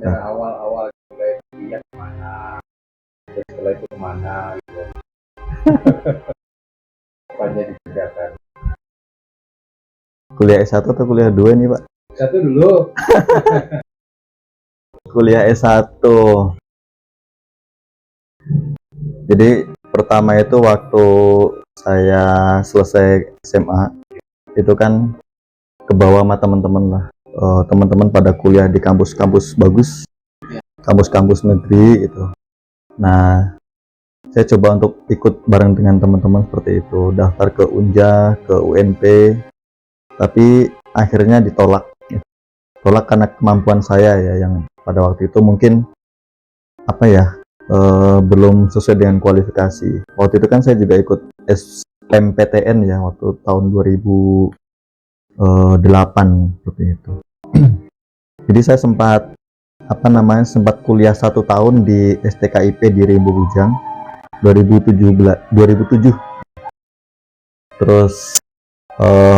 secara awal-awal mulai kuliah kemana, terus setelah itu kemana gitu. Apanya dikerjakan? Kuliah S1 atau kuliah 2 nih Pak? Satu dulu. Kuliah S1. Jadi pertama itu waktu saya selesai SMA itu kan ke bawah sama teman-teman lah. Teman-teman pada kuliah di kampus-kampus bagus, kampus-kampus negeri itu. Nah, saya coba untuk ikut bareng dengan teman-teman seperti itu, daftar ke Unja, ke UNP, tapi akhirnya ditolak. Tolak karena kemampuan saya ya, yang pada waktu itu mungkin apa ya, belum sesuai dengan kualifikasi. Waktu itu kan saya juga ikut SMPTN ya, waktu tahun 2008 seperti itu. Jadi saya sempat sempat kuliah 1 tahun di STKIP di Rimbo Bujang 2007. Terus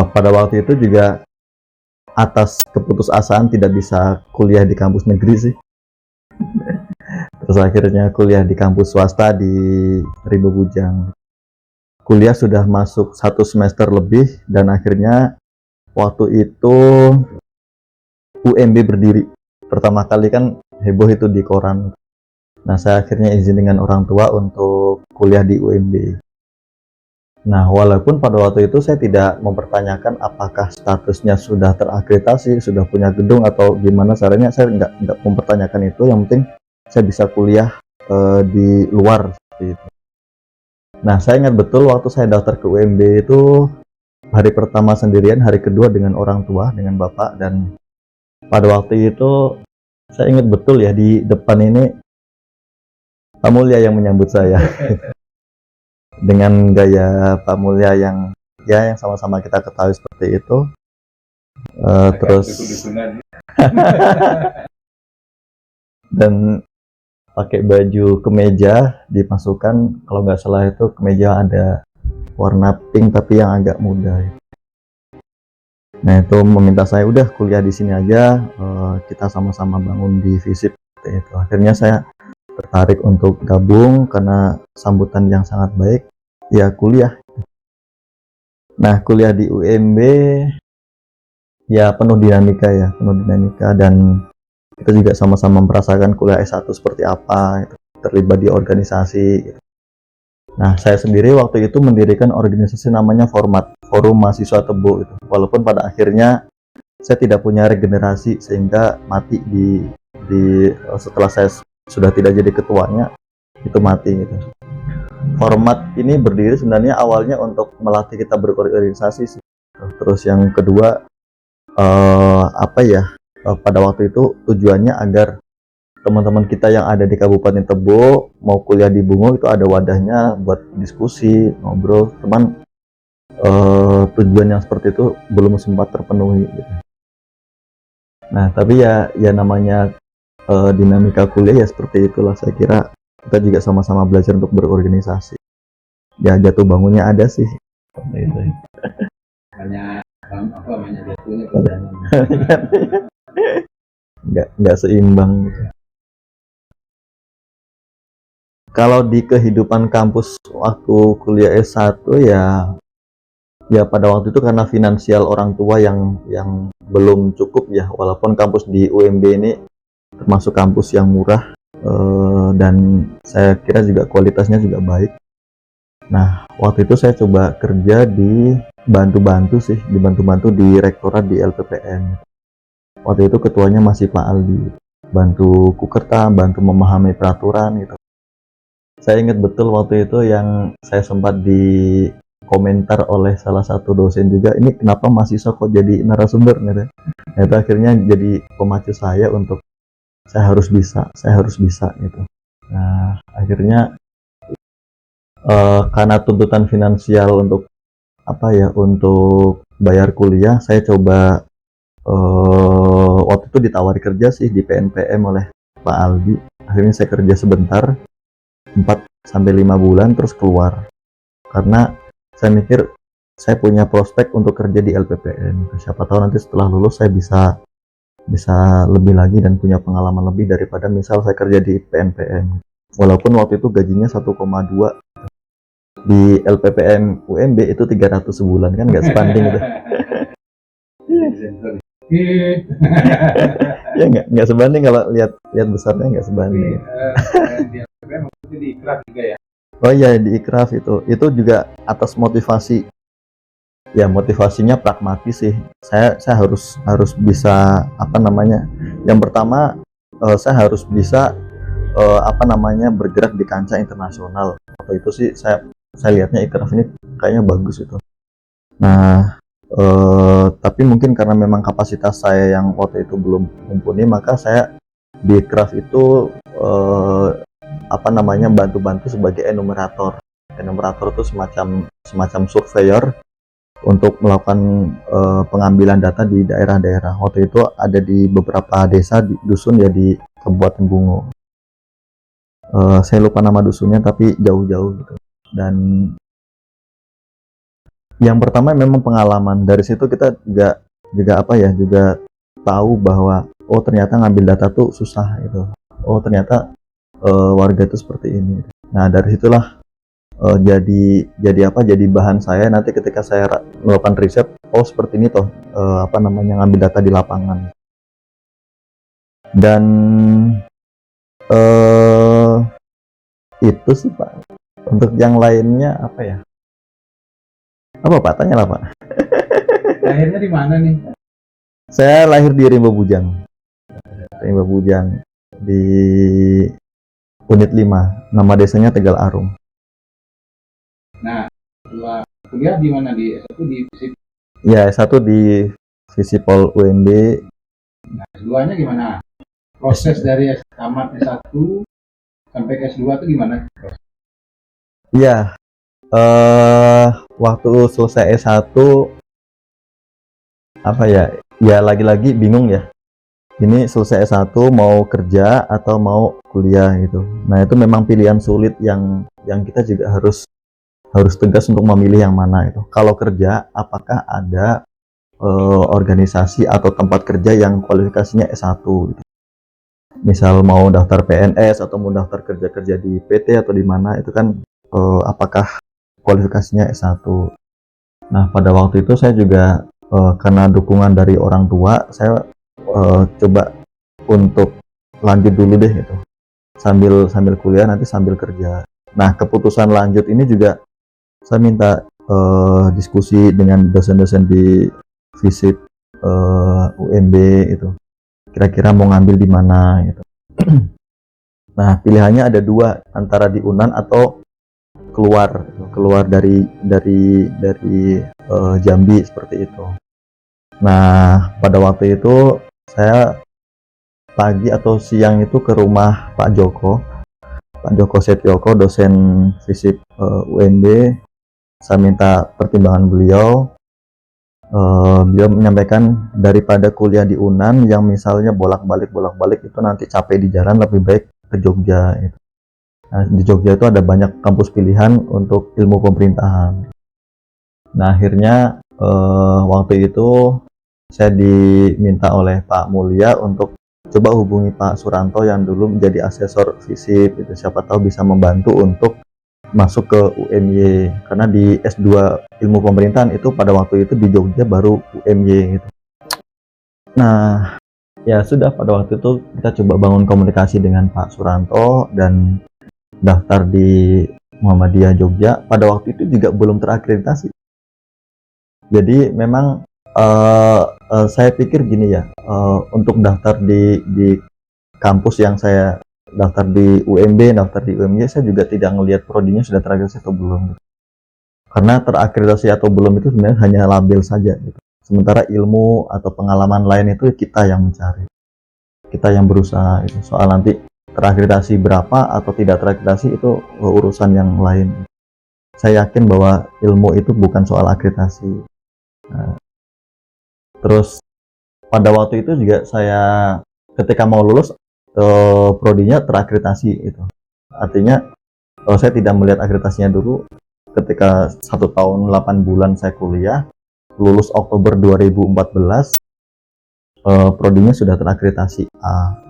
pada waktu itu juga atas keputusasaan tidak bisa kuliah di kampus negeri sih. Terus akhirnya kuliah di kampus swasta di Rimbo Bujang. Kuliah sudah masuk 1 semester lebih dan akhirnya waktu itu UMB berdiri. Pertama kali kan heboh itu di koran. Nah, saya akhirnya izin dengan orang tua untuk kuliah di UMB. Nah, walaupun pada waktu itu saya tidak mempertanyakan apakah statusnya sudah terakreditasi, sudah punya gedung atau gimana caranya, saya nggak mempertanyakan itu. Yang penting saya bisa kuliah di luar seperti itu. Nah, saya ingat betul waktu saya daftar ke UMB itu hari pertama sendirian, hari kedua dengan orang tua, dengan bapak, dan pada waktu itu saya ingat betul ya, di depan ini Pak Mulya yang menyambut saya. Dengan gaya Pak Mulya yang sama-sama kita ketahui seperti itu. Terus dan pakai baju kemeja, dimasukkan kalau nggak salah itu kemeja ada warna pink tapi yang agak muda. Nah, itu meminta saya udah kuliah di sini aja, kita sama-sama bangun di FISIP seperti itu. Akhirnya saya tertarik untuk gabung karena sambutan yang sangat baik, ya kuliah. Nah, kuliah di UMB ya penuh dinamika dan kita juga sama-sama merasakan kuliah S1 seperti apa, terlibat di organisasi. Nah, saya sendiri waktu itu mendirikan organisasi namanya Forum Mahasiswa Tebo itu. Walaupun pada akhirnya saya tidak punya regenerasi sehingga mati setelah saya sudah tidak jadi ketuanya, itu mati gitu. Format ini berdiri sebenarnya awalnya untuk melatih kita berorganisasi sih. Terus yang kedua pada waktu itu tujuannya agar teman-teman kita yang ada di Kabupaten Tebo mau kuliah di Bungo itu ada wadahnya buat diskusi, ngobrol. Cuman tujuan yang seperti itu belum sempat terpenuhi gitu. Nah, tapi ya namanya dinamika kuliah ya seperti itulah. Saya kira kita juga sama-sama belajar untuk berorganisasi. Ya jatuh bangunnya ada sih seperti itu. Nggak seimbang gitu. Kalau di kehidupan kampus waktu kuliah S1 ya pada waktu itu karena finansial orang tua yang belum cukup ya, walaupun kampus di UMB ini termasuk kampus yang murah dan saya kira juga kualitasnya juga baik. Nah, waktu itu saya coba kerja dibantu di rektorat di LPPN. Waktu itu ketuanya masih Pak Aldi, bantu kukerta, bantu memahami peraturan gitu. Saya ingat betul waktu itu yang saya sempat di komentar oleh salah satu dosen juga, ini kenapa mahasiswa kok jadi narasumber gitu. Nah, itu akhirnya jadi pemacu saya untuk saya harus bisa gitu. Nah, akhirnya karena tuntutan finansial untuk untuk bayar kuliah, saya coba waktu itu ditawari kerja sih di PNPM oleh Pak Aldi. Akhirnya saya kerja sebentar 4-5 bulan terus keluar karena saya mikir saya punya prospek untuk kerja di LPPN. Siapa tahu nanti setelah lulus saya bisa bisa lebih lagi dan punya pengalaman lebih daripada misal saya kerja di PNPM. Walaupun waktu itu gajinya 1,2, di LPPM UMB itu 300 sebulan, kan nggak sebanding itu. Ya nggak sebanding, kalau lihat besarnya nggak sebanding. Di LPPM maksudnya di Ikraf juga ya? Oh iya, di Ikraf itu juga atas motivasi. Ya motivasinya pragmatis sih. Saya harus bisa apa namanya? Yang pertama, saya harus bisa apa namanya, bergerak di kancah internasional. Waktu itu sih saya lihatnya Ikraf ini kayaknya bagus itu. Nah, tapi mungkin karena memang kapasitas saya yang waktu itu belum mumpuni, maka saya di Ikraf itu apa namanya, bantu-bantu sebagai enumerator. Enumerator itu semacam surveyor untuk melakukan pengambilan data di daerah-daerah. Waktu itu ada di beberapa desa di dusun ya, di Kabupaten Bungo. Saya lupa nama dusunnya tapi jauh-jauh gitu. Dan yang pertama memang pengalaman. Dari situ kita juga apa ya, juga tahu bahwa oh ternyata ngambil data tuh susah gitu. Oh ternyata warga itu seperti ini. Nah dari situlah jadi bahan saya nanti ketika saya melakukan riset. Oh seperti ini toh apa namanya, ngambil data di lapangan. Dan itu sih Pak. Untuk yang lainnya apa ya? Apa Pak? Tanya lah Pak. Lahirnya di mana nih? Saya lahir di Rimba Bujang. Rimba Bujang di Unit 5. Nama desanya Tegal Arum. Nah, setelah kuliah di mana? Di S1 di FISIP. Ya, S1 di Visipol UMB. Nah, S2-nya gimana? Proses dari tamat S1 sampai ke S2 itu gimana? Iya, waktu selesai S1 apa ya? Ya lagi-lagi bingung ya. Ini selesai S1 mau kerja atau mau kuliah gitu. Nah, itu memang pilihan sulit yang kita juga harus tegas untuk memilih yang mana itu. Kalau kerja, apakah ada organisasi atau tempat kerja yang kualifikasinya S1 gitu. Misal mau daftar PNS atau mau daftar kerja di PT atau di mana, itu kan apakah kualifikasinya S1. Nah, pada waktu itu saya juga karena dukungan dari orang tua, saya coba untuk lanjut dulu deh gitu. Sambil kuliah nanti sambil kerja. Nah, keputusan lanjut ini juga saya minta diskusi dengan dosen-dosen di FISIP UMB itu. Kira-kira mau ngambil di mana gitu. Nah, pilihannya ada dua, antara di UNAN atau keluar dari Jambi seperti itu. Nah, pada waktu itu saya pagi atau siang itu ke rumah Pak Joko Setioko, dosen FISIP UMB. Saya minta pertimbangan beliau. Beliau menyampaikan daripada kuliah di UNAN yang misalnya bolak-balik itu nanti capek di jalan, lebih baik ke Jogja gitu. Nah, di Jogja itu ada banyak kampus pilihan untuk ilmu pemerintahan. Nah, akhirnya waktu itu saya diminta oleh Pak Mulya untuk coba hubungi Pak Suranto yang dulu menjadi asesor FISIP itu, siapa tahu bisa membantu untuk masuk ke UMY, karena di S2 ilmu pemerintahan itu pada waktu itu di Jogja baru UMY gitu. Nah, ya sudah, pada waktu itu kita coba bangun komunikasi dengan Pak Suranto dan daftar di Muhammadiyah Jogja. Pada waktu itu juga belum terakreditasi. Jadi memang saya pikir gini ya, untuk daftar di kampus yang saya daftar di UMB, daftar di UMY, saya juga tidak melihat prodinya sudah terakreditasi atau belum. Karena terakreditasi atau belum itu sebenarnya hanya label saja gitu. Sementara ilmu atau pengalaman lain itu kita yang mencari, kita yang berusaha itu. Soal nanti terakreditasi berapa atau tidak terakreditasi itu urusan yang lain. Saya yakin bahwa ilmu itu bukan soal akreditasi. Nah, terus pada waktu itu juga saya ketika mau lulus prodinya terakreditasi itu. Artinya saya tidak melihat akreditasinya dulu. Ketika 1 tahun 8 bulan saya kuliah, lulus Oktober 2014, prodinya sudah terakreditasi A.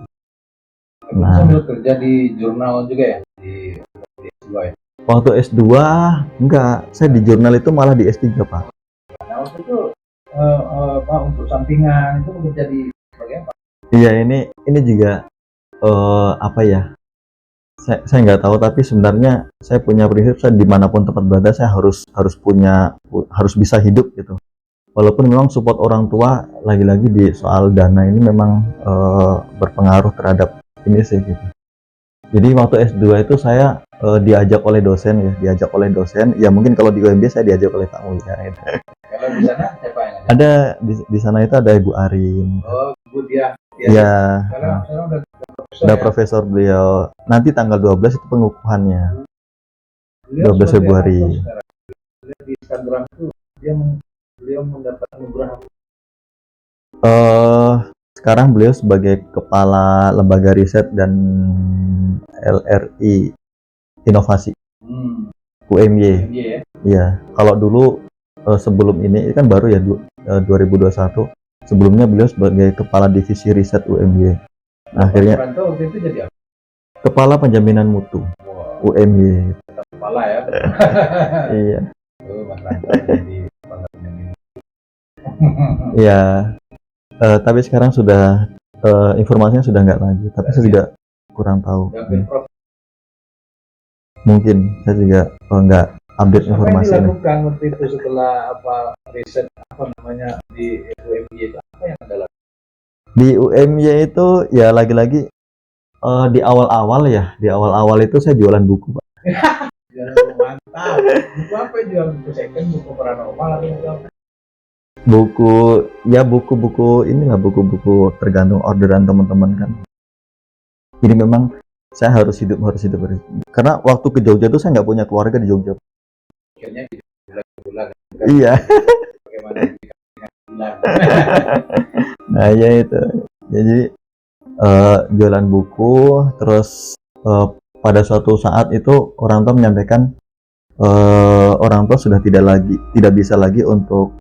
Itu Nah. sambil kerja di jurnal juga ya di S2 ya. Waktu S2 enggak, saya di jurnal itu malah di S3 Pak. Nah waktu itu Pak, untuk sampingan itu bekerja di sebagai apa? Iya, ini juga apa ya? Saya nggak tahu, tapi sebenarnya saya punya prinsip, saya dimanapun tempat berada saya harus bisa hidup gitu. Walaupun memang support orang tua lagi-lagi di soal dana ini memang berpengaruh terhadap ini sih gitu. Jadi waktu S2 itu saya diajak oleh dosen ya mungkin kalau di UMB saya diajak oleh Pak Mulya gitu. Kalau di sana siapa yang ada? Ada di sana itu ada Ibu Arin. Oh, Bu dia. Ya, Sekarang udah profesor udah ya? profesor beliau. Nanti tanggal 12 itu pengukuhannya. Beliau 12 sebagai Februari. apa sekarang? Beliau di Instagram itu beliau mendapat anugerah apa? Sekarang beliau sebagai kepala lembaga riset dan LRI Inovasi UMY. MY ya. Iya, kalau dulu sebelum ini kan baru ya 2021. Sebelumnya beliau sebagai kepala divisi riset UMY. Akhirnya Pranto waktu itu jadi apa? kepala penjaminan mutu Wow, UMY. kepala ya. Iya. Oh, Mas Pranto jadi kepala penjamin. Iya. Tapi sekarang sudah informasinya sudah nggak lagi. Tapi saya juga kurang tahu. Udah Pemprov. Mungkin saya juga nggak update Apa yang informasi ini. dilakukan waktu itu setelah riset di UMY itu apa yang Anda lakukan? Di UMY itu ya lagi-lagi di awal-awal itu saya jualan buku Pak. Mantap. Buku apa yang jual? Buku second, buku paranormal atau buku apa? Buku-buku inilah, buku-buku tergantung orderan teman-teman kan. Jadi memang saya harus hidup. Karena waktu ke Jogja itu saya nggak punya keluarga di Jogja. Akhirnya di bulan-bulan. Iya. Bagaimana bulan? Nah ya itu. Jadi jualan buku, terus pada suatu saat itu orang tua menyampaikan orang tua sudah tidak bisa lagi untuk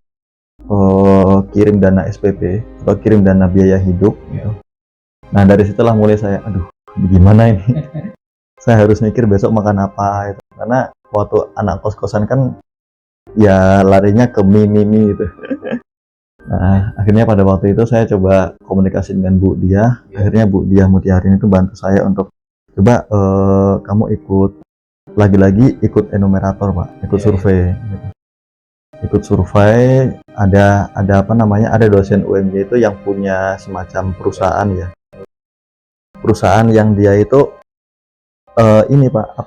kirim dana SPP atau kirim dana biaya hidup gitu. Nah dari situlah mulai saya, aduh gimana ini? Saya harus mikir besok makan apa gitu. Karena waktu anak kos-kosan kan ya larinya ke mie gitu. Nah akhirnya pada waktu itu saya coba komunikasi dengan Bu Dia. Akhirnya Bu Dia Mutiarin itu bantu saya untuk coba kamu ikut enumerator Pak, ikut survei gitu. Ikut survei, ada dosen UMY itu yang punya semacam perusahaan ya, perusahaan yang dia itu ini Pak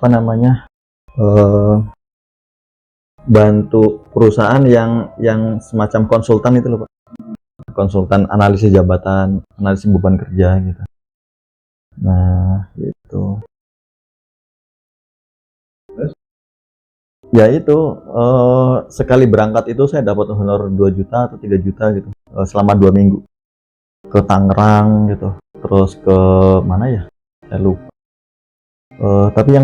bantu perusahaan yang semacam konsultan itu loh Pak, konsultan analisis jabatan, analisis beban kerja gitu. Nah gitu. Ya itu sekali berangkat itu saya dapat honor 2 juta atau 3 juta gitu selama 2 minggu ke Tangerang gitu, terus ke mana ya saya lupa, tapi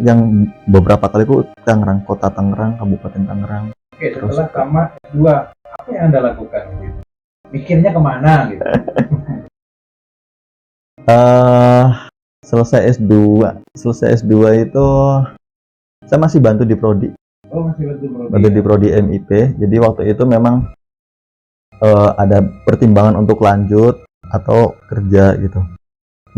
yang beberapa kali itu Tangerang, kota Tangerang, kabupaten Tangerang. Oke, setelah tamat S2 apa yang Anda lakukan gitu? Mikirnya kemana gitu? Selesai S2 itu saya masih bantu di prodi. Oh, masih Bantu di prodi MIP. Jadi waktu itu memang ada pertimbangan untuk lanjut atau kerja gitu.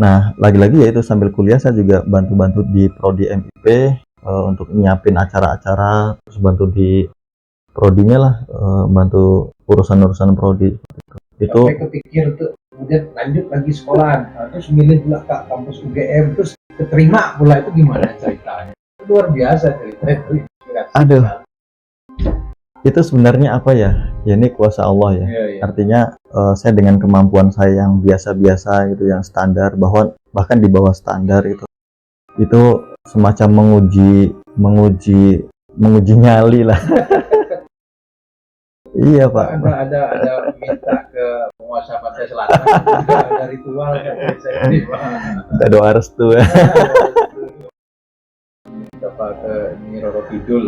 Nah, lagi-lagi ya itu sambil kuliah saya juga bantu-bantu di prodi MIP untuk nyiapin acara-acara, terus bantu di prodinya lah, bantu urusan-urusan prodi. Itu sampai kepikir tuh kemudian lanjut lagi sekolah, terus milih pula ke kampus UGM, terus keterima pula, itu gimana ceritanya? Luar biasa cerita itu. Aduh, itu sebenarnya apa ya? Ya ini kuasa Allah ya. Iya. Artinya saya dengan kemampuan saya yang biasa-biasa gitu, yang standar, bahkan di bawah standar itu semacam menguji nyali lah. Iya Pak. Ada minta ke penguasa Pantai Selatan, ada ritual saya Ada doa restu. Apa ke Nyi Roro Kidul.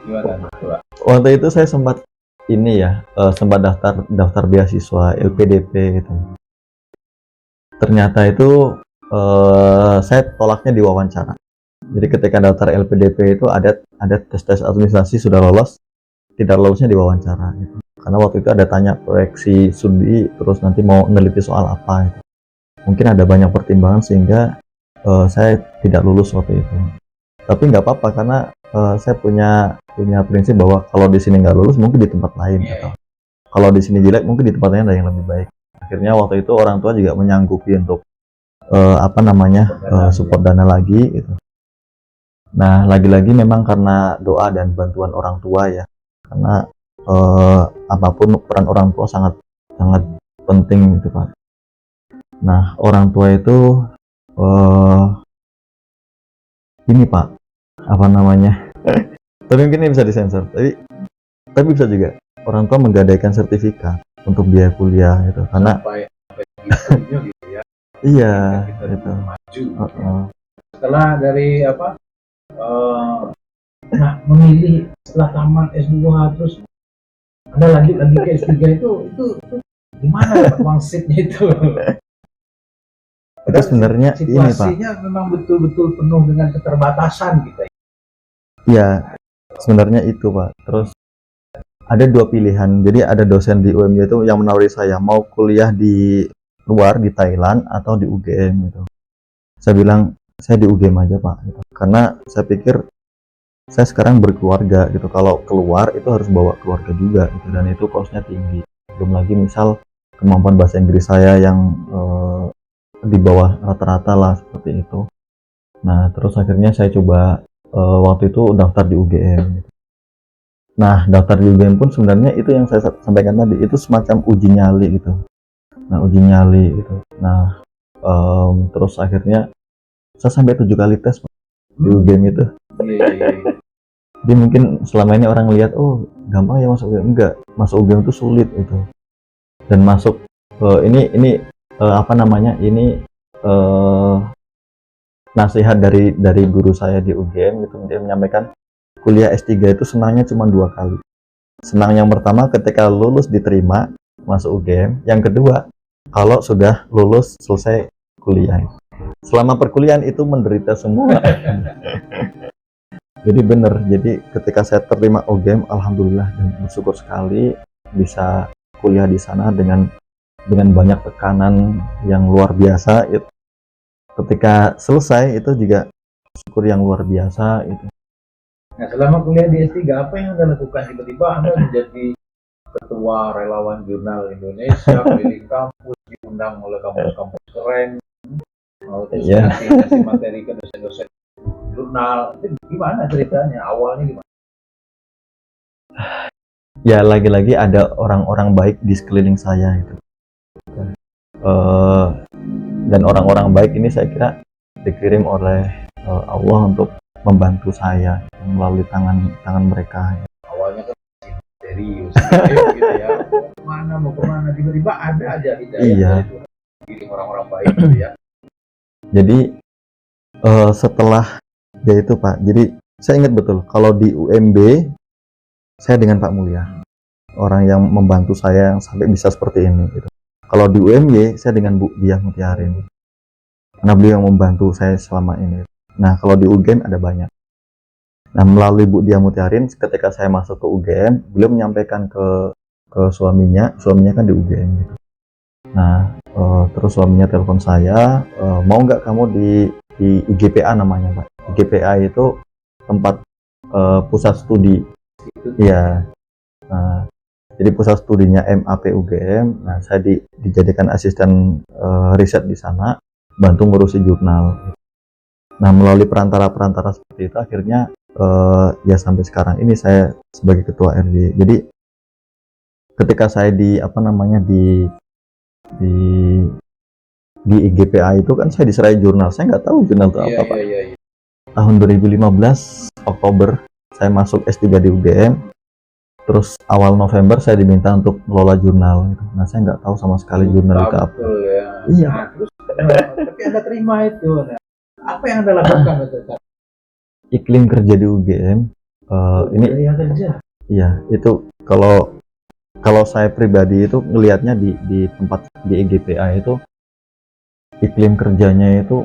Gimana Pak? Waktu itu saya sempat ini ya, sempat daftar beasiswa LPDP gitu. Ternyata itu saya tolaknya di wawancara. Jadi ketika daftar LPDP itu ada tes administrasi, sudah lolos, tidak lolosnya di wawancara gitu. Karena waktu itu ada tanya proyeksi studi, terus nanti mau meneliti soal apa gitu. Mungkin ada banyak pertimbangan sehingga saya tidak lulus waktu itu. Tapi nggak apa-apa karena saya punya prinsip bahwa kalau di sini nggak lulus mungkin di tempat lain gitu. Kalau di sini jelek mungkin di tempat lain ada yang lebih baik. Akhirnya waktu itu orang tua juga menyanggupi untuk support dana lagi gitu. Nah, lagi-lagi memang karena doa dan bantuan orang tua ya. Karena apapun peran orang tua sangat sangat penting gitu, Pak. Nah, orang tua itu ini, Pak, apa namanya? Tapi mungkin ini bisa disensor. Tapi bisa juga orang tua menggadaikan sertifikat untuk biaya kuliah gitu. Karena sampai gitu ya. iya, Kita gitu. maju. Setelah dari nah, memilih setelah tamat S2 terus Anda lanjut lagi ke S3 itu gimana Pak wangsitnya itu? Itu sebenarnya ini, Pak. Situasinya memang betul-betul penuh dengan keterbatasan kita. Iya, sebenarnya itu, Pak. Terus ada dua pilihan. Jadi ada dosen di UMY itu yang menawari saya mau kuliah di luar di Thailand atau di UGM gitu. Saya bilang saya di UGM aja, Pak, gitu. Karena saya pikir saya sekarang berkeluarga gitu. Kalau keluar itu harus bawa keluarga juga gitu, dan itu kosnya tinggi. Belum lagi misal kemampuan bahasa Inggris saya yang di bawah rata-rata lah seperti itu. Nah, terus akhirnya saya coba waktu itu daftar di UGM gitu. Nah, daftar di UGM pun sebenarnya itu yang saya sampaikan tadi, itu semacam uji nyali gitu. Nah, uji nyali gitu. Nah, terus akhirnya saya sampai 7 kali tes di UGM itu. Jadi mungkin selama ini orang lihat, oh gampang ya masuk UGM. Enggak, masuk UGM itu sulit itu. Dan masuk ini nasihat dari guru saya di UGM gitu. Dia menyampaikan kuliah S3 itu senangnya cuma 2 kali. Senang yang pertama ketika lulus diterima masuk UGM, yang kedua kalau sudah lulus selesai kuliah. Selama perkuliahan itu menderita semua. Jadi benar, jadi ketika saya terima UGM, alhamdulillah dan bersyukur sekali bisa kuliah di sana dengan banyak tekanan yang luar biasa. Ketika selesai itu juga syukur yang luar biasa itu. Nah, selama kuliah di S3 apa yang Anda lakukan? Tiba-tiba Anda menjadi ketua relawan jurnal Indonesia, keliling kampus, diundang oleh kampus-kampus keren, terus ngasih materi ke dosen-dosen jurnal. Itu gimana ceritanya? Awalnya gimana? Ya lagi-lagi ada orang-orang baik di sekeliling saya gitu. Dan orang-orang baik ini saya kira dikirim oleh Allah untuk membantu saya melalui tangan mereka. Awalnya kan serius, gitu ya. Mau kemana? Tiba-tiba ada aja hidayah. Iya. Kirim orang-orang baik gitu ya. Jadi setelah ya itu Pak, jadi saya ingat betul kalau di UMB saya dengan Pak Mulya, orang yang membantu saya sampai bisa seperti ini gitu. Kalau di UMY saya dengan Bu Diah Mutiarin, karena beliau yang membantu saya selama ini. Nah, kalau di UGM ada banyak. Nah, melalui Bu Diah Mutiarin, ketika saya masuk ke UGM, beliau menyampaikan ke suaminya kan di UGM gitu. Nah, terus suaminya telepon saya, mau nggak kamu di IGPA namanya, Pak. IGPA itu tempat pusat studi. Iya. Nah, jadi pusat studinya MAP UGM. Nah, saya dijadikan asisten riset di sana, bantu ngurusi jurnal. Nah, melalui perantara seperti itu akhirnya ya sampai sekarang ini saya sebagai ketua RJ. Jadi ketika saya di IGPA itu kan saya diserai jurnal. Saya nggak tahu jurnal itu apa, Pak. Tahun 2015 Oktober saya masuk S3 di UGM. Terus awal November saya diminta untuk mengelola jurnal gitu. Nah, saya nggak tahu sama sekali jurnal itu apa. Ya. Iya. Nah, terus tapi Anda terima itu. Nah, apa yang Anda lakukan itu? Iklim kerja di UGM ini kerja. Iya, itu kalau kalau saya pribadi itu ngelihatnya di tempat di EGPA itu iklim kerjanya itu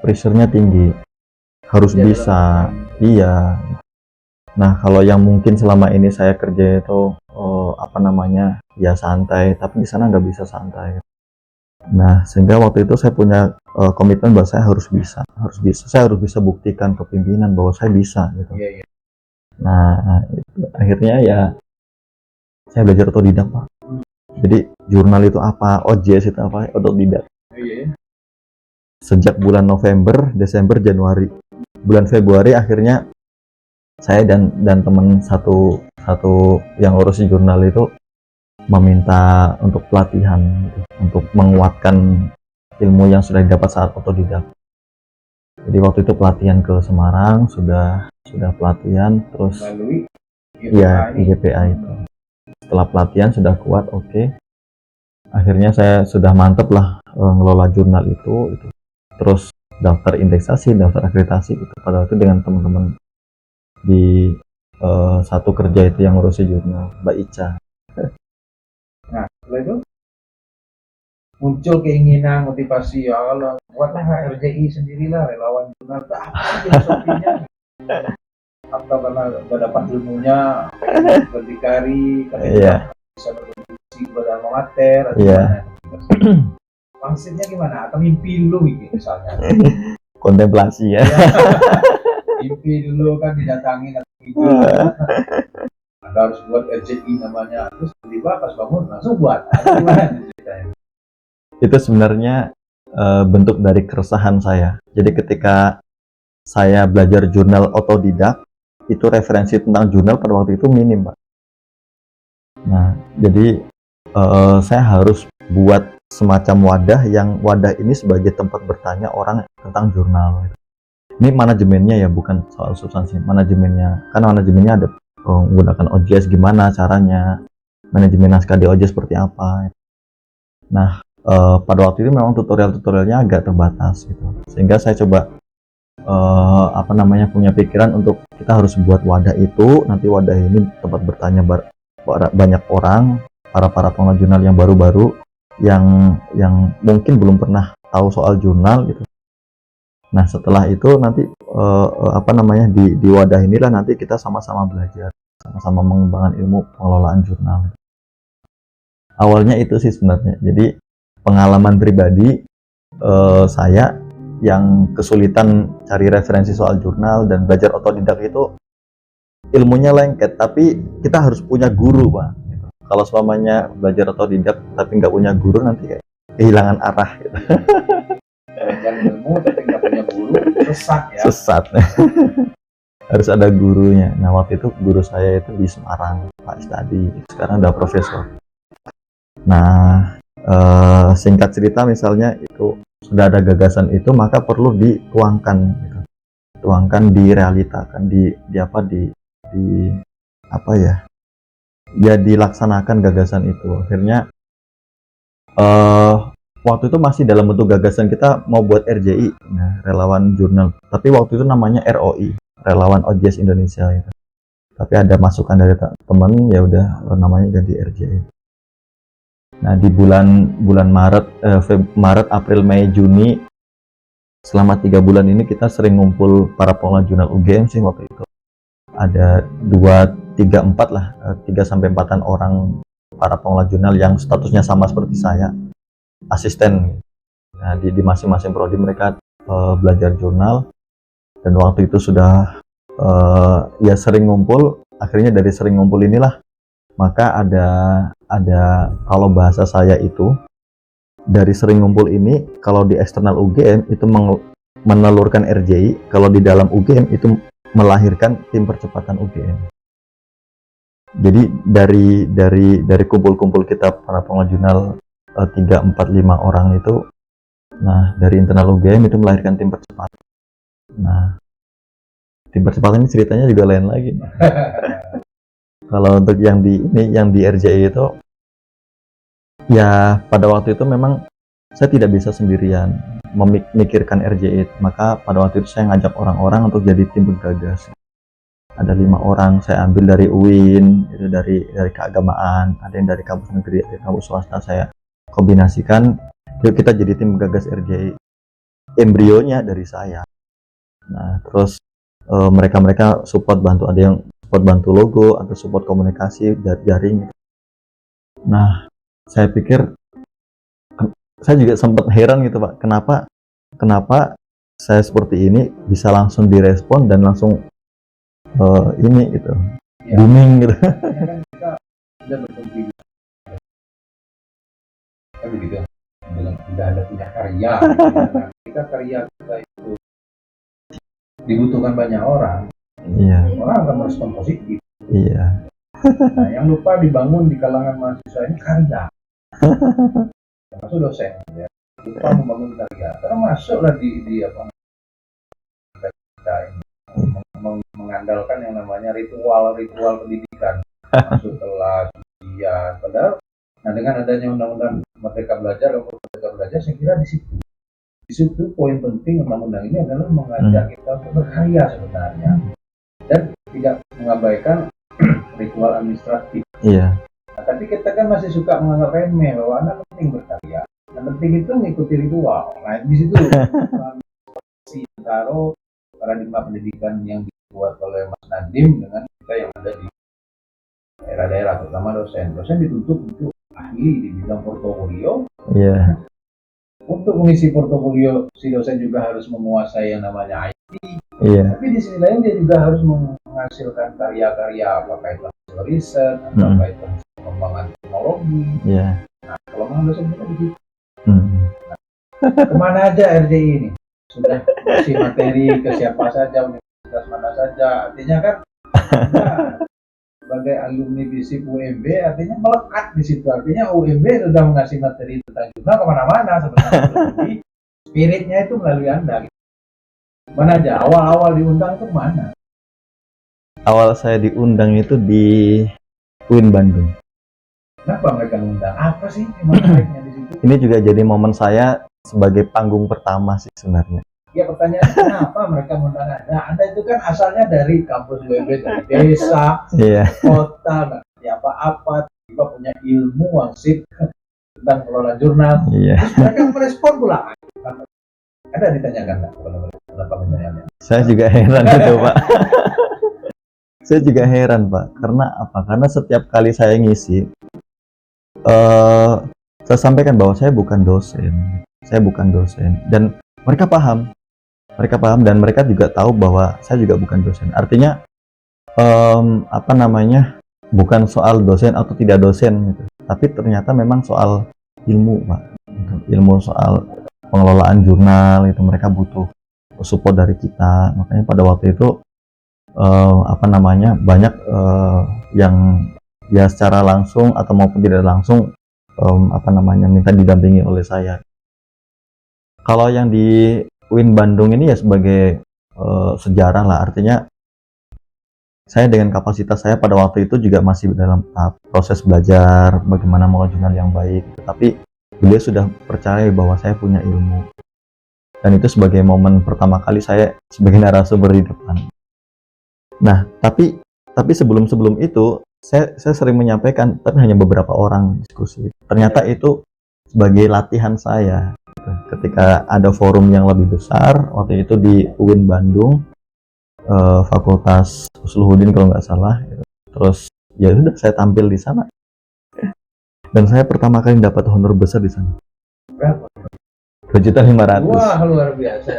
pressure-nya tinggi, harus Kerja bisa. dalam Iya. Nah, kalau yang mungkin selama ini saya kerja itu apa namanya, ya santai, tapi di sana nggak bisa santai. Nah, sehingga waktu itu saya punya komitmen bahwa saya harus bisa, saya harus bisa buktikan ke pimpinan bahwa saya bisa gitu. iya. Nah, itu akhirnya ya saya belajar otodidak, Pak. Jadi jurnal itu apa, OJS itu apa, otodidak. Iya. Sejak bulan November, Desember, Januari, bulan Februari akhirnya saya dan teman satu yang ngurusin jurnal itu meminta untuk pelatihan gitu, untuk menguatkan ilmu yang sudah didapat saat otodidak. Jadi waktu itu pelatihan ke Semarang, sudah pelatihan, terus Melalui ya ini. IGPA itu. Setelah pelatihan sudah kuat, oke. Akhirnya saya sudah mantep lah ngelola jurnal itu. Terus daftar indeksasi, daftar akreditasi itu pada waktu dengan teman-teman di satu kerja itu yang ngurusin jurnal, Mbak Ica. Nah, setelah itu muncul keinginan, motivasi, ya Allah, buatlah RJI sendirilah, relawan jurnal. Apa sih filosofinya? Atau karena udah dapat ilmunya, pengen berdikari, karena bisa berkontribusi kepada amatir, atau gimana? Maksudnya gimana? Atau mimpi dulu gitu misalnya. Kontemplasi ya. Mimpi dulu kan didatangin atau mimpi Anda harus buat RJI namanya, terus tiba-tiba pas bangun langsung buat. Gimana ceritanya? Itu sebenarnya bentuk dari keresahan saya. Jadi ketika saya belajar jurnal otodidak, itu referensi tentang jurnal pada waktu itu minim, Pak. Nah, jadi saya harus buat semacam wadah ini sebagai tempat bertanya orang tentang jurnal. Ini manajemennya ya, bukan soal substansi, manajemennya. Karena manajemennya ada menggunakan OJS gimana caranya, manajemen naskah di OJS seperti apa. Nah, pada waktu itu memang tutorialnya agak terbatas gitu. Sehingga saya coba punya pikiran untuk kita harus buat wadah itu, nanti wadah ini tempat bertanya banyak orang, para pengelola jurnal yang baru-baru yang mungkin belum pernah tahu soal jurnal gitu. Nah, setelah itu nanti di wadah inilah nanti kita sama-sama belajar, sama-sama mengembangkan ilmu pengelolaan jurnal. Awalnya itu sih sebenarnya. Jadi pengalaman pribadi saya yang kesulitan cari referensi soal jurnal dan belajar otodidak itu ilmunya lengket, tapi kita harus punya guru, Pak. Kalau selamanya belajar otodidak tapi nggak punya guru, nanti kayak kehilangan arah gitu. Belajar ilmu tapi nggak punya guru, sesat ya. Sesat. Harus ada gurunya. Nah, waktu itu guru saya itu di Semarang, Pak Istadi. Sekarang udah profesor. Nah, singkat cerita misalnya itu sudah ada gagasan itu, maka perlu dituangkan gitu. Tuangkan, direalitakan, dilaksanakan gagasan itu. Akhirnya waktu itu masih dalam bentuk gagasan kita mau buat RJI, nah, relawan jurnal, tapi waktu itu namanya ROI, relawan OJS Indonesia gitu. Tapi ada masukan dari teman, ya udah namanya ganti RJI. Nah, di bulan Maret, April, Mei, Juni, selama 3 bulan ini kita sering ngumpul para pengelola jurnal UGM sih waktu itu. Ada 3-4 orang para pengelola jurnal yang statusnya sama seperti saya, asisten. Nah, di masing-masing prodi mereka belajar jurnal, dan waktu itu sudah ya sering ngumpul. Akhirnya dari sering ngumpul inilah maka ada kalau bahasa saya itu dari sering ngumpul ini, kalau di eksternal UGM itu menelurkan RJI, kalau di dalam UGM itu melahirkan tim percepatan UGM. Jadi dari kumpul-kumpul kita para pengelola jurnal 3, 4, 5 orang itu, nah dari internal UGM itu melahirkan tim percepatan. Nah, tim percepatan ini ceritanya juga lain lagi. Kalau untuk yang di RJI itu, ya pada waktu itu memang saya tidak bisa sendirian memikirkan RJI, maka pada waktu itu saya ngajak orang-orang untuk jadi tim penggagas. ada 5 orang, saya ambil dari UIN, itu dari keagamaan, ada yang dari kampus negeri, ada yang kampus swasta, saya kombinasikan, yuk kita jadi tim gagas RJI. Embrionya dari saya. Nah, terus mereka support bantu, ada yang support bantu logo, atau support komunikasi jaring. Nah, saya pikir, saya juga sempat heran gitu Pak, kenapa saya seperti ini bisa langsung direspon dan langsung ini gitu, Ya. booming gitu. Kan kita sudah berkontribusi, kan begitu, bilang sudah ada punya karya, gitu. Nah, kita karya kita itu dibutuhkan banyak orang, Iya, orang akan merespon positif. iya, Nah, yang lupa dibangun di kalangan mahasiswa ini karya, termasuk dosen, ya. Lupa membangun karya, karena masuklah di apa kita ini mengandalkan yang namanya ritual pendidikan, masuk kelas, ujian, padahal nah dengan adanya undang-undang Merdeka Belajar, saya kira di situ poin penting undang-undang ini adalah mengajak kita untuk berkarya sebenarnya dan tidak mengabaikan ritual administratif. iya, Nah, tapi kita kan masih suka menganggap remeh bahwa anak penting berkarya. Yang penting itu mengikuti ritual. Nah, di situ si taruh paradigma pendidikan yang dibuat oleh Mas Nadiem dengan kita yang ada di daerah-daerah, terutama dosen. Dosen dituntut untuk ahli di bidang portofolio. iya, Untuk mengisi portofolio, si dosen juga harus menguasai yang namanya IT. iya, Tapi di sisi lain dia juga harus menghasilkan karya-karya, apakah itu hasil riset, apakah itu hasil pengembangan teknologi. iya. Kelemahan dosen kita di situ. Kemana aja RJI ini? Sudah kasih materi ke siapa saja, universitas mana saja. Artinya kan kita sebagai alumni FISIP UMB artinya melekat di situ. Artinya UMB sudah mengasih materi tentang jurnal kemana-mana sebenarnya. Jadi spiritnya itu melalui Anda. Gitu. Mana aja? Awal-awal diundang itu kemana? Awal saya diundang itu di UIN Bandung. Kenapa mereka mengundang? Apa sih yang menariknya di situ? Ini juga jadi momen saya sebagai panggung pertama sih sebenarnya. Ya pertanyaannya kenapa mereka mengundang Anda? Anda itu kan asalnya dari kampus UMB, dari desa, Iya, kota, nggak ngerti apa-apa, tiba punya ilmu wangsip tentang pengelolaan jurnal. iya. Terus mereka merespon pula. Ada ditanyakan nggak kenapa misalnya? Saya juga heran gitu Pak. Saya juga heran Pak, karena apa? Karena setiap kali saya ngisi, saya sampaikan bahwa saya bukan dosen, dan mereka paham, dan mereka juga tahu bahwa saya juga bukan dosen. Artinya apa namanya, bukan soal dosen atau tidak dosen gitu, tapi ternyata memang soal ilmu Pak, ilmu soal pengelolaan jurnal itu mereka butuh support dari kita. Makanya pada waktu itu apa namanya, banyak yang ya secara langsung atau maupun tidak langsung apa namanya, minta didampingi oleh saya. Kalau yang di UIN Bandung ini ya sebagai sejarah lah, artinya saya dengan kapasitas saya pada waktu itu juga masih dalam tahap proses belajar bagaimana mengolah jurnal yang baik, tapi beliau sudah percaya bahwa saya punya ilmu, dan itu sebagai momen pertama kali saya sebagai narasumber di depan. Nah, tapi sebelum itu saya sering menyampaikan, tapi hanya beberapa orang diskusi. Ternyata itu sebagai latihan saya gitu. Ketika ada forum yang lebih besar, waktu itu di UIN Bandung, Fakultas Usluhuddin kalau nggak salah gitu. Terus ya sudah saya tampil di sana, dan saya pertama kali dapat honor besar di sana. Berapa? 2.500.000. Wah, luar biasa.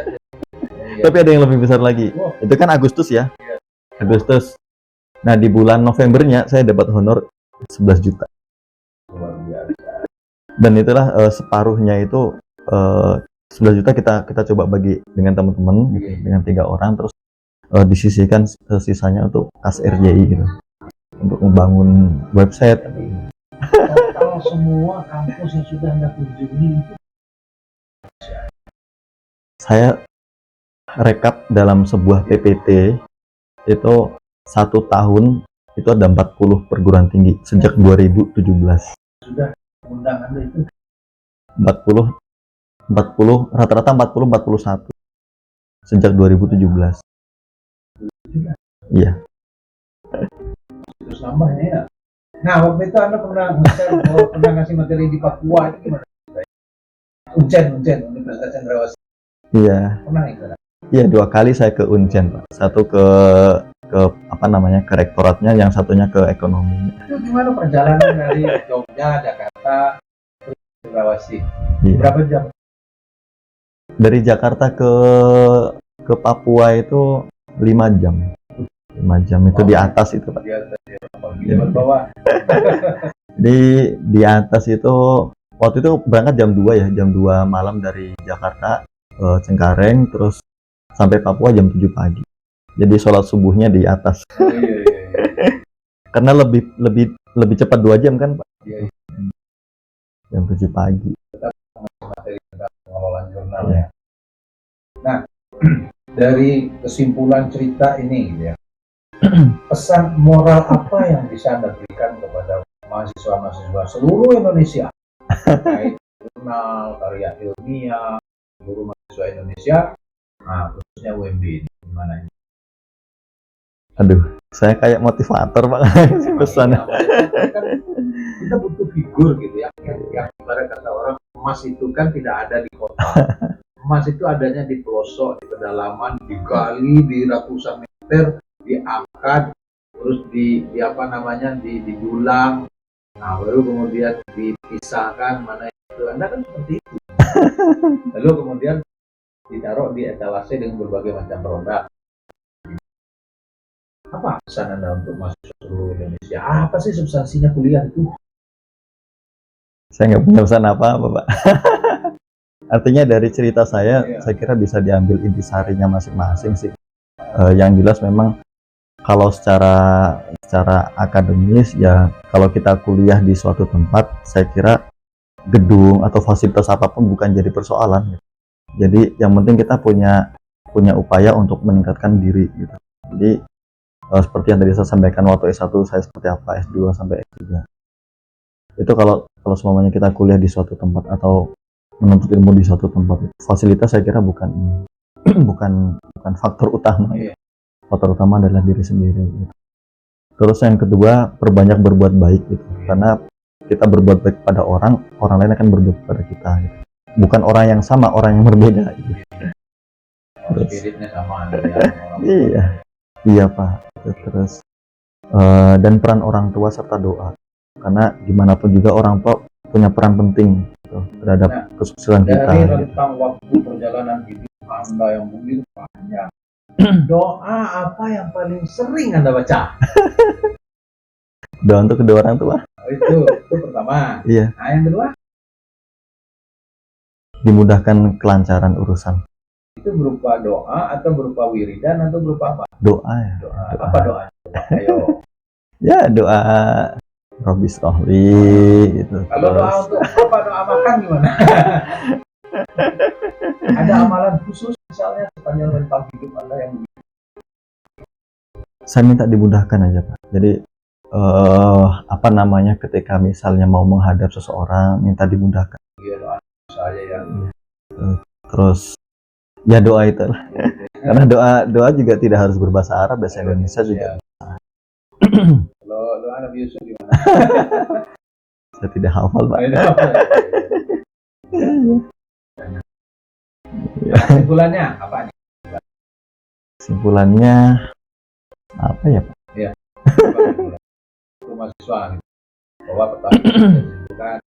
Tapi ada yang lebih besar lagi. Wah. Itu kan Agustus ya. Agustus. Nah, di bulan Novembernya saya dapat honor 11 juta. Luar biasa. Dan itulah separuhnya itu 11 juta kita coba bagi dengan teman-teman gitu, dengan 3 orang, terus disisihkan sisanya untuk kas RJI gitu, untuk membangun website. Total semua kampus yang sudah Anda kunjungi itu Saya rekap dalam sebuah PPT itu 1 tahun itu ada 40 perguruan tinggi sejak 2017. sudah undang Anda itu 40 rata-rata 41 sejak 2017. Iya. Terus nambahnya ya. Nah, waktu itu Anda pernah ngasih materi di Papua itu gimana? Uncen, Universitas Cendrawasih. Iya. Pernah ikut? Iya, 2 kali saya ke Uncen, Pak. Satu ke apa namanya, ke rektoratnya, yang satunya ke ekonomi. Itu gimana perjalanan dari Jogja, Jakarta, terus Cendrawasih? Iya. Berapa jam? Dari Jakarta ke Papua itu 5 jam. 5 jam itu di atas itu, Pak. Di atas ya, di bawah. Di atas itu waktu itu berangkat jam 2 ya, jam 2 malam dari Jakarta ke Cengkareng, terus sampai Papua jam 7 pagi. Jadi sholat subuhnya di atas. Oh, iya. Karena lebih cepat 2 jam kan, Pak. Iya. Jam 7 pagi. Materi tentang pengelolaan jurnal ya. Nah, dari kesimpulan cerita ini gitu ya, pesan moral apa yang bisa Anda berikan kepada mahasiswa-mahasiswa seluruh Indonesia terkait jurnal, karya ilmiah, seluruh mahasiswa Indonesia, nah khususnya UMB ini gimana ini? Aduh, saya kayak motivator, Pak. Pesannya. Kan kita butuh figur gitu ya, yang ibarat kata orang, emas itu kan tidak ada di kota. Emas itu adanya di pelosok, di pedalaman, digali di ratusan meter, diangkat, terus didulang, nah baru kemudian dipisahkan mana itu. Anda kan seperti itu. Lalu kemudian ditaruh di etalase dengan berbagai macam produk. Apa pesan Anda untuk mahasiswa seluruh Indonesia? Apa sih substansinya kuliah itu? Saya nggak punya pesan apa-apa, Pak. Artinya dari cerita saya kira bisa diambil intisarinya masing-masing sih. Yang jelas memang kalau secara akademis ya, kalau kita kuliah di suatu tempat, saya kira gedung atau fasilitas apapun bukan jadi persoalan. Jadi yang penting kita punya upaya untuk meningkatkan diri gitu. Jadi seperti yang tadi saya sampaikan, waktu S1 saya seperti apa, S2 sampai S3. Itu kalau semuanya kita kuliah di suatu tempat atau menuntut ilmu di suatu tempat, fasilitas saya kira bukan faktor utama. Faktor utama adalah diri sendiri gitu. Terus yang kedua, perbanyak berbuat baik gitu. Karena kita berbuat baik pada orang lain akan berbuat pada kita gitu. Bukan orang yang sama, orang yang berbeda gitu. Spiritnya sama iya Pak. Terus dan peran orang tua serta doa, karena gimana pun juga orang tua punya peran penting gitu, terhadap kesuksesan kita. Dari rentang waktu perjalanan hidup Anda yang begitu panjang, doa apa yang paling sering Anda baca? Doa untuk kedua orang tua. Itu pertama. Iya. Nah, yang kedua? Dimudahkan kelancaran urusan. Itu berupa doa atau berupa wiridan atau berupa apa? Doa ya. Doa. Apa doa? Ayo. Ya, doa Robis Rohli gitu. Kalau doa untuk apa, doa makan gimana? Ada amalan khusus misalnya sepanjang rentang hidup Anda yang begitu? Saya minta dimudahkan aja Pak. Jadi apa namanya, ketika misalnya mau menghadap seseorang, minta dimudahkan. Iya, doa saya ya. Terus ya doa itu lah. Karena doa juga tidak harus berbahasa Arab, bahasa Indonesia juga. Kalau doa Nabi Yusuf gimana? Saya tidak hafal Pak. Kesimpulannya apa nih? Kesimpulannya apa ya Pak? Iya. Untuk mahasiswa gitu. Bahwa pertama kita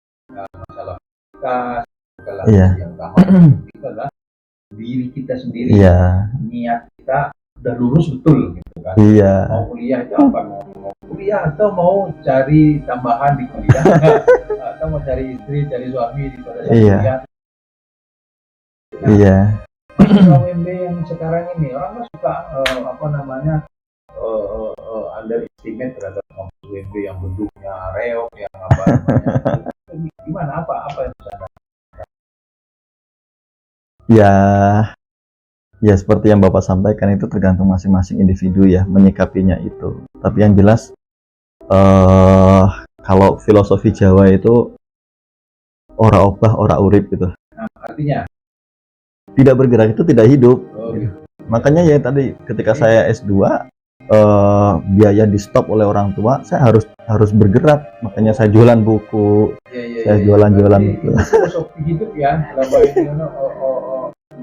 masalah kita yang utama itu adalah diri kita sendiri. Iya. Niat kita udah lurus betul gitu kan. Iya. Mau kuliah itu apa? Mau kuliah atau mau cari tambahan di kuliah atau mau cari istri, cari suami di pada saat kuliah. Iya. UMB yang sekarang ini orang suka underestimate terhadap UMB yang bentuknya reok, yang apa namanya. Gimana apa yang bisa Anda? Ya seperti yang Bapak sampaikan, itu tergantung masing-masing individu ya menyikapinya itu. Tapi yang jelas kalau filosofi Jawa itu ora obah ora urip gitu. Nah, artinya tidak bergerak itu tidak hidup. gitu. Makanya ya tadi ketika saya S2 biaya di stop oleh orang tua, saya harus bergerak. Makanya saya jualan buku, saya jualan-jualan Berarti gitu. itu filosofi hidup ya. Laba ini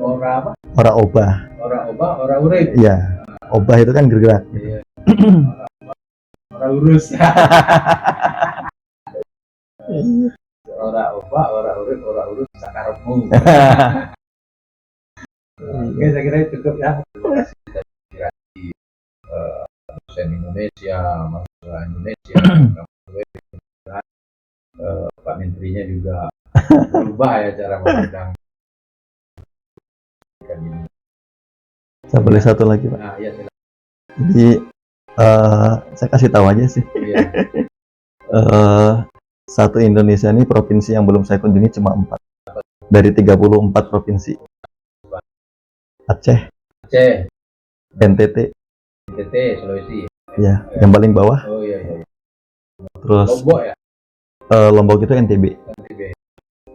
ora apa? Orang obah, Ora obah, ora urip. ya, obah itu kan bergerak. Iya. Ora urus. Ora obah, ora urip, ora urus sakarepmu. Oke, saya kira itu cukup ya. Terima kasih sudah inspirasi dosen Indonesia, mahasiswa Indonesia, Pak Menterinya juga berubah ya cara memandang ini. Saya boleh satu lagi, Pak. Nah, ya silakan. Jadi saya kasih tahu aja sih. Iya. Satu Indonesia ini provinsi yang belum saya kunjungi cuma 4 dari 34 provinsi. Aceh, Aceh, NTT, NTT, Sulawesi. ya, yang paling bawah. Oh iya. Terus Lombok ya, Lombok itu NTB. NTB.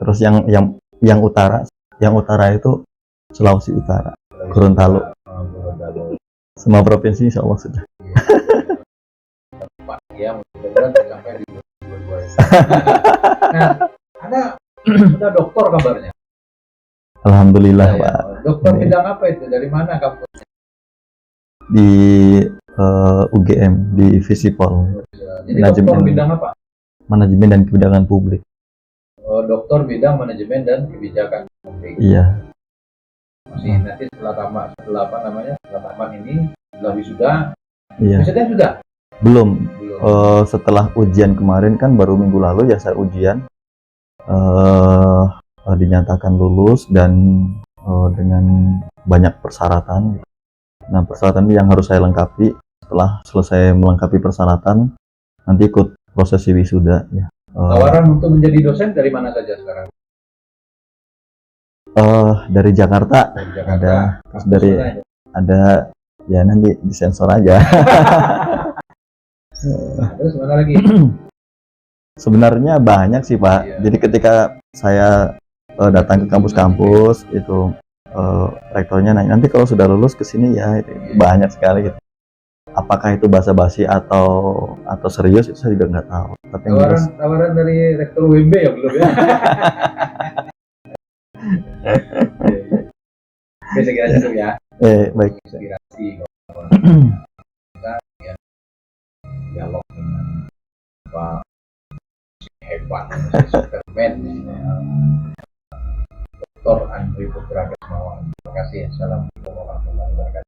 Terus yang utara itu Sulawesi Utara, Gorontalo. Gorontalo. Semua provinsi insya Allah sudah. Pak, ya mudah-mudahan sampai di 2022. Nah, ada dokter kabarnya. Alhamdulillah, Ya, Pak. dokter Ini. bidang apa itu? Dari mana kamu? Di UGM, di Visipol, Jadi dokter bidang apa? Manajemen dan Kebijakan Publik. Dokter bidang manajemen dan kebijakan publik. Iya, Masih nanti setelah tamat ini, setelah wisuda, iya. wisuda sudah? Belum. Belum. Setelah ujian kemarin kan baru minggu lalu ya saya ujian, dinyatakan lulus dan dengan banyak persyaratan. Nah, persyaratan yang harus saya lengkapi. Setelah selesai melengkapi persyaratan, nanti ikut prosesi wisuda ya. Tawaran untuk menjadi dosen dari mana saja sekarang? Dari Jakarta, Dari Jakarta. terus dari ada ya nanti disensor aja. Terus mana lagi? Sebenarnya banyak sih, Pak. Iya. Jadi ketika saya datang ke kampus-kampus itu rektornya nanya, nanti kalau sudah lulus ke sini ya, itu banyak sekali gitu. Apakah itu basa-basi atau serius itu saya juga nggak tahu. Tapi yang jelas, Tawaran dari rektor UMB ya belum ya? Oke, saya kira cukup ya. baik. Inspirasi kita ya, dialog dengan Pak hebat, Superman, Dr. Andri Putra Kesmawan. Terima kasih. Assalamualaikum warahmatullahi wabarakatuh.